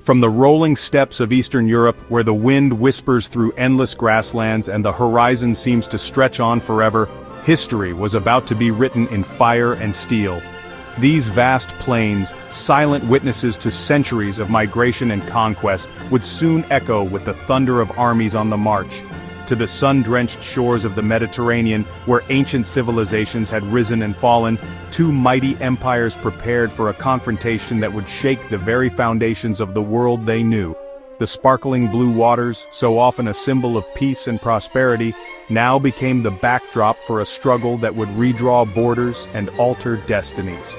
From the rolling steppes of Eastern Europe, where the wind whispers through endless grasslands and the horizon seems to stretch on forever, history was about to be written in fire and steel. These vast plains, silent witnesses to centuries of migration and conquest, would soon echo with the thunder of armies on the march. To the sun-drenched shores of the Mediterranean, where ancient civilizations had risen and fallen, two mighty empires prepared for a confrontation that would shake the very foundations of the world they knew. The sparkling blue waters, so often a symbol of peace and prosperity, now became the backdrop for a struggle that would redraw borders and alter destinies.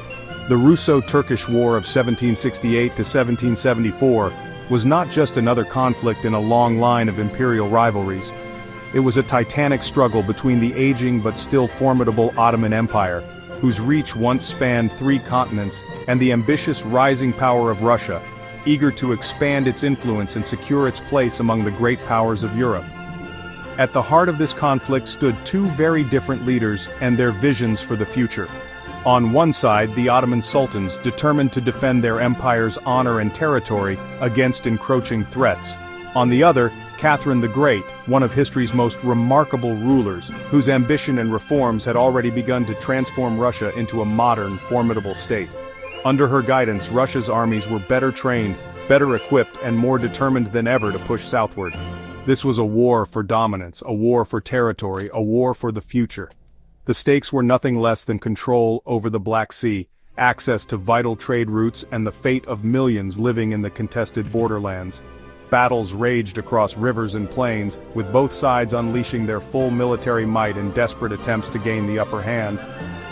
The Russo-Turkish War of 1768 to 1774 was not just another conflict in a long line of imperial rivalries. It was a titanic struggle between the aging but still formidable Ottoman Empire, whose reach once spanned 3 continents, and the ambitious rising power of Russia, eager to expand its influence and secure its place among the great powers of Europe. At the heart of this conflict stood two very different leaders and their visions for the future. On one side, the Ottoman sultans, determined to defend their empire's honor and territory against encroaching threats. On the other, Catherine the Great, one of history's most remarkable rulers, whose ambition and reforms had already begun to transform Russia into a modern, formidable state. Under her guidance, Russia's armies were better trained, better equipped, and more determined than ever to push southward. This was a war for dominance, a war for territory, a war for the future. The stakes were nothing less than control over the Black Sea, access to vital trade routes, and the fate of millions living in the contested borderlands. Battles raged across rivers and plains, with both sides unleashing their full military might in desperate attempts to gain the upper hand.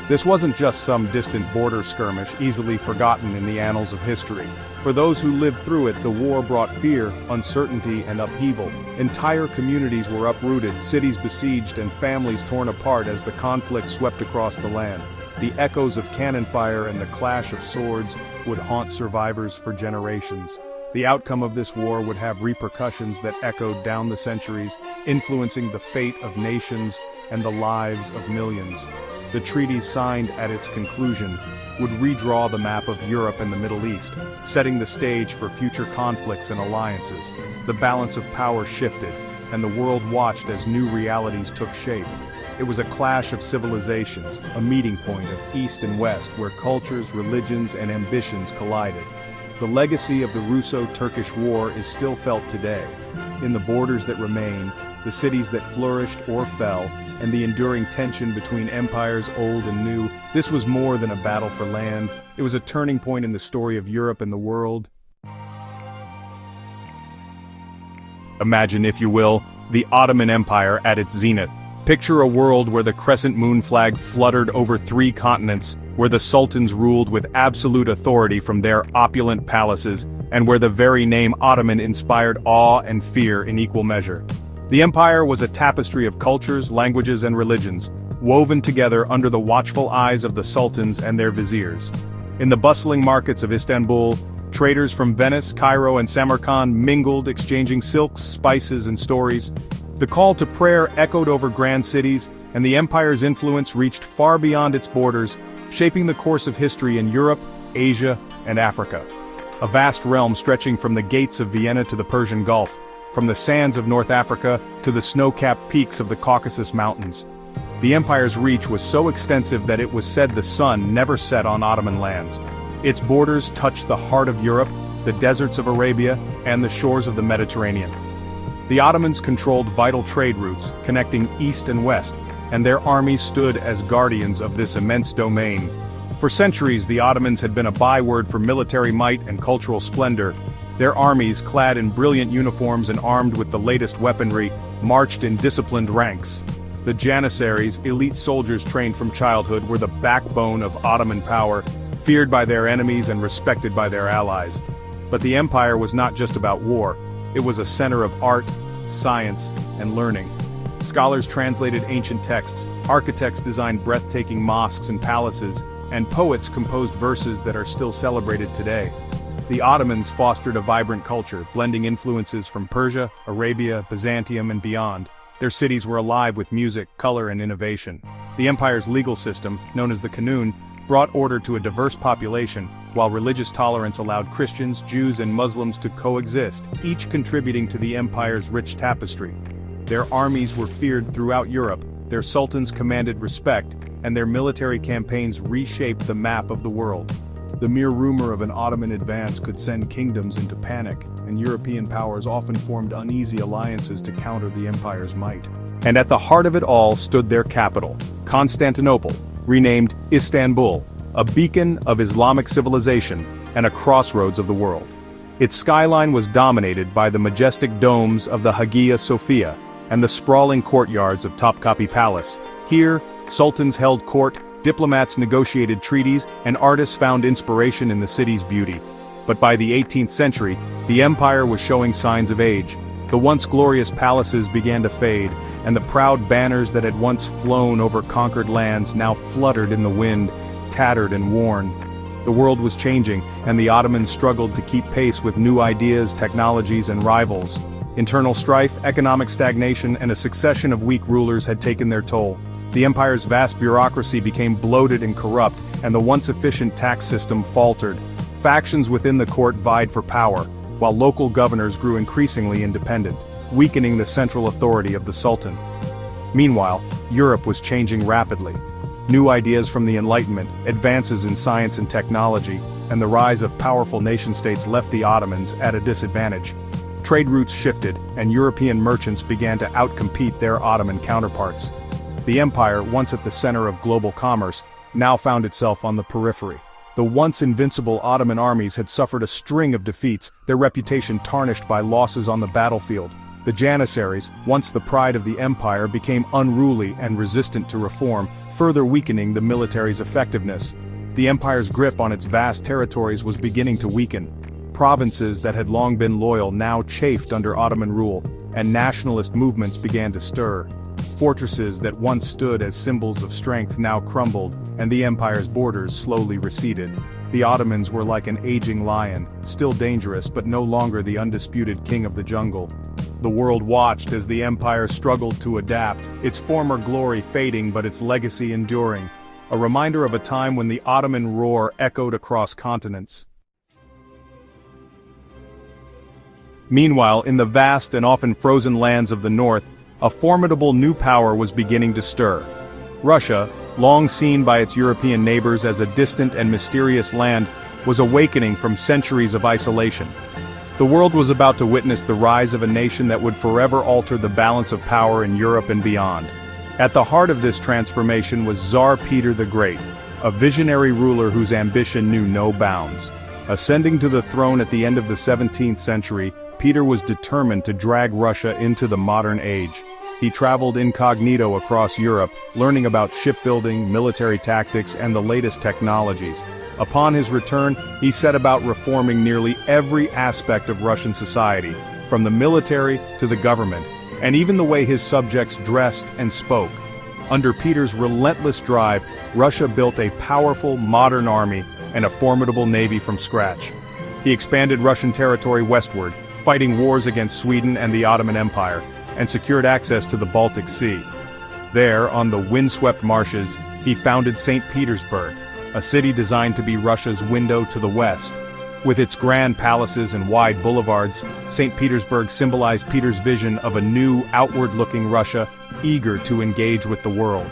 This wasn't just some distant border skirmish easily forgotten in the annals of history. For those who lived through it, the war brought fear, uncertainty, and upheaval. Entire communities were uprooted, cities besieged, and families torn apart as the conflict swept across the land. The echoes of cannon fire and the clash of swords would haunt survivors for generations. The outcome of this war would have repercussions that echoed down the centuries, influencing the fate of nations and the lives of millions. The treaties signed at its conclusion would redraw the map of Europe and the Middle East, setting the stage for future conflicts and alliances. The balance of power shifted, and the world watched as new realities took shape. It was a clash of civilizations, a meeting point of East and West where cultures, religions, and ambitions collided. The legacy of the Russo-Turkish War is still felt today, in the borders that remain, the cities that flourished or fell, and the enduring tension between empires old and new. This was more than a battle for land. It was a turning point in the story of Europe and the world. Imagine, if you will, the Ottoman Empire at its zenith. Picture a world where the crescent moon flag fluttered over 3 continents, where the sultans ruled with absolute authority from their opulent palaces, and where the very name Ottoman inspired awe and fear in equal measure. The empire was a tapestry of cultures, languages, and religions, woven together under the watchful eyes of the sultans and their viziers. In the bustling markets of Istanbul, traders from Venice, Cairo, and Samarkand mingled, exchanging silks, spices, and stories. The call to prayer echoed over grand cities, and the empire's influence reached far beyond its borders, shaping the course of history in Europe, Asia, and Africa. A vast realm stretching from the gates of Vienna to the Persian Gulf, from the sands of North Africa to the snow-capped peaks of the Caucasus Mountains. The empire's reach was so extensive that it was said the sun never set on Ottoman lands. Its borders touched the heart of Europe, the deserts of Arabia, and the shores of the Mediterranean. The Ottomans controlled vital trade routes, connecting east and west, and their armies stood as guardians of this immense domain. For centuries, the Ottomans had been a byword for military might and cultural splendor. Their armies, clad in brilliant uniforms and armed with the latest weaponry, marched in disciplined ranks. The Janissaries, elite soldiers trained from childhood, were the backbone of Ottoman power, feared by their enemies and respected by their allies. But the empire was not just about war. It was a center of art, science, and learning. Scholars translated ancient texts, architects designed breathtaking mosques and palaces, and poets composed verses that are still celebrated today. The Ottomans fostered a vibrant culture, blending influences from Persia, Arabia, Byzantium, and beyond. Their cities were alive with music, color, and innovation. The empire's legal system, known as the Kanun, brought order to a diverse population, while religious tolerance allowed Christians, Jews, and Muslims to coexist, each contributing to the empire's rich tapestry. Their armies were feared throughout Europe, their sultans commanded respect, and their military campaigns reshaped the map of the world. The mere rumor of an Ottoman advance could send kingdoms into panic, and European powers often formed uneasy alliances to counter the empire's might. And at the heart of it all stood their capital, Constantinople, renamed Istanbul, a beacon of Islamic civilization and a crossroads of the world. Its skyline was dominated by the majestic domes of the Hagia Sophia and the sprawling courtyards of Topkapi Palace. Here, sultans held court, diplomats negotiated treaties, and artists found inspiration in the city's beauty. But by the 18th century, the empire was showing signs of age. The once glorious palaces began to fade, and the proud banners that had once flown over conquered lands now fluttered in the wind, tattered and worn. The world was changing, and the Ottomans struggled to keep pace with new ideas, technologies, and rivals. Internal strife, economic stagnation, and a succession of weak rulers had taken their toll. The empire's vast bureaucracy became bloated and corrupt, and the once efficient tax system faltered. Factions within the court vied for power, while local governors grew increasingly independent, weakening the central authority of the Sultan. Meanwhile, Europe was changing rapidly. New ideas from the Enlightenment, advances in science and technology, and the rise of powerful nation-states left the Ottomans at a disadvantage. Trade routes shifted, and European merchants began to outcompete their Ottoman counterparts. The empire, once at the center of global commerce, now found itself on the periphery. The once invincible Ottoman armies had suffered a string of defeats, their reputation tarnished by losses on the battlefield. The Janissaries, once the pride of the empire, became unruly and resistant to reform, further weakening the military's effectiveness. The empire's grip on its vast territories was beginning to weaken. Provinces that had long been loyal now chafed under Ottoman rule, and nationalist movements began to stir. Fortresses that once stood as symbols of strength now crumbled, and the empire's borders slowly receded. The Ottomans were like an aging lion, still dangerous but no longer the undisputed king of the jungle. The world watched as the empire struggled to adapt, its former glory fading but its legacy enduring, a reminder of a time when the Ottoman roar echoed across continents. Meanwhile, in the vast and often frozen lands of the north, a formidable new power was beginning to stir. Russia, long seen by its European neighbors as a distant and mysterious land, was awakening from centuries of isolation. The world was about to witness the rise of a nation that would forever alter the balance of power in Europe and beyond. At the heart of this transformation was Tsar Peter the Great, a visionary ruler whose ambition knew no bounds. Ascending to the throne at the end of the 17th century, Peter was determined to drag Russia into the modern age. He traveled incognito across Europe, learning about shipbuilding, military tactics, and the latest technologies. Upon his return, he set about reforming nearly every aspect of Russian society, from the military to the government, and even the way his subjects dressed and spoke. Under Peter's relentless drive, Russia built a powerful, modern army and a formidable navy from scratch. He expanded Russian territory westward, fighting wars against Sweden and the Ottoman Empire, and secured access to the Baltic Sea. There, on the windswept marshes, he founded St. Petersburg, a city designed to be Russia's window to the west. With its grand palaces and wide boulevards, St. Petersburg symbolized Peter's vision of a new, outward-looking Russia, eager to engage with the world.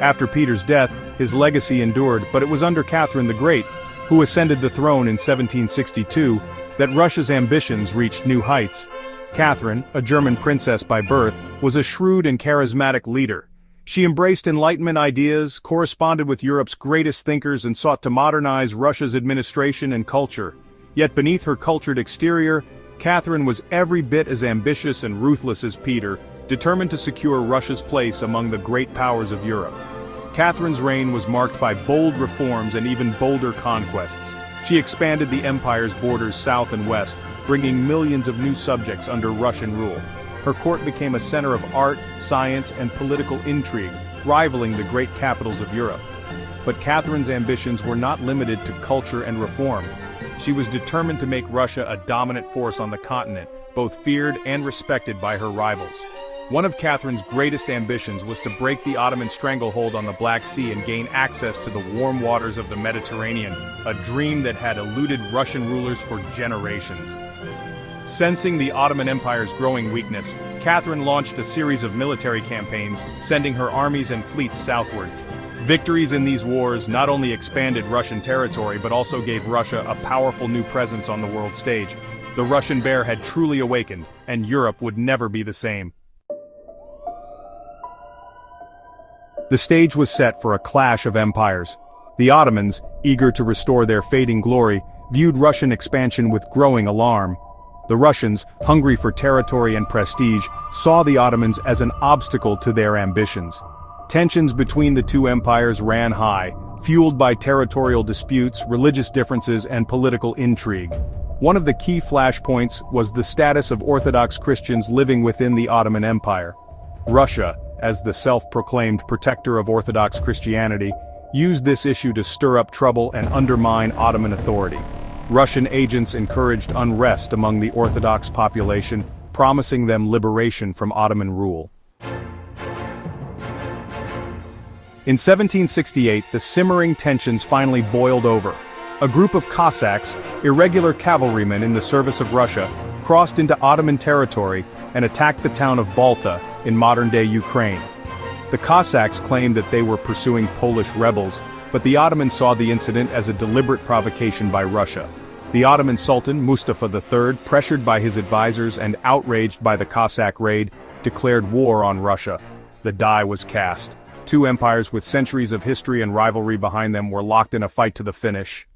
After Peter's death, his legacy endured, but it was under Catherine the Great, who ascended the throne in 1762, that Russia's ambitions reached new heights. Catherine, a German princess by birth, was a shrewd and charismatic leader. She embraced Enlightenment ideas, corresponded with Europe's greatest thinkers, and sought to modernize Russia's administration and culture. Yet beneath her cultured exterior, Catherine was every bit as ambitious and ruthless as Peter, determined to secure Russia's place among the great powers of Europe. Catherine's reign was marked by bold reforms and even bolder conquests. She expanded the empire's borders south and west, bringing millions of new subjects under Russian rule. Her court became a center of art, science, and political intrigue, rivaling the great capitals of Europe. But Catherine's ambitions were not limited to culture and reform. She was determined to make Russia a dominant force on the continent, both feared and respected by her rivals. One of Catherine's greatest ambitions was to break the Ottoman stranglehold on the Black Sea and gain access to the warm waters of the Mediterranean, a dream that had eluded Russian rulers for generations. Sensing the Ottoman Empire's growing weakness, Catherine launched a series of military campaigns, sending her armies and fleets southward. Victories in these wars not only expanded Russian territory but also gave Russia a powerful new presence on the world stage. The Russian bear had truly awakened, and Europe would never be the same. The stage was set for a clash of empires. The Ottomans, eager to restore their fading glory, viewed Russian expansion with growing alarm. The Russians, hungry for territory and prestige, saw the Ottomans as an obstacle to their ambitions. Tensions between the two empires ran high, fueled by territorial disputes, religious differences, and political intrigue. One of the key flashpoints was the status of Orthodox Christians living within the Ottoman Empire. Russia, as the self-proclaimed protector of Orthodox Christianity, used this issue to stir up trouble and undermine Ottoman authority. Russian agents encouraged unrest among the Orthodox population, promising them liberation from Ottoman rule. In 1768, the simmering tensions finally boiled over. A group of Cossacks, irregular cavalrymen in the service of Russia, crossed into Ottoman territory and attacked the town of Balta in modern-day Ukraine. The Cossacks claimed that they were pursuing Polish rebels, but the Ottomans saw the incident as a deliberate provocation by Russia. The Ottoman Sultan, Mustafa III, pressured by his advisors and outraged by the Cossack raid, declared war on Russia. The die was cast. Two empires with centuries of history and rivalry behind them were locked in a fight to the finish.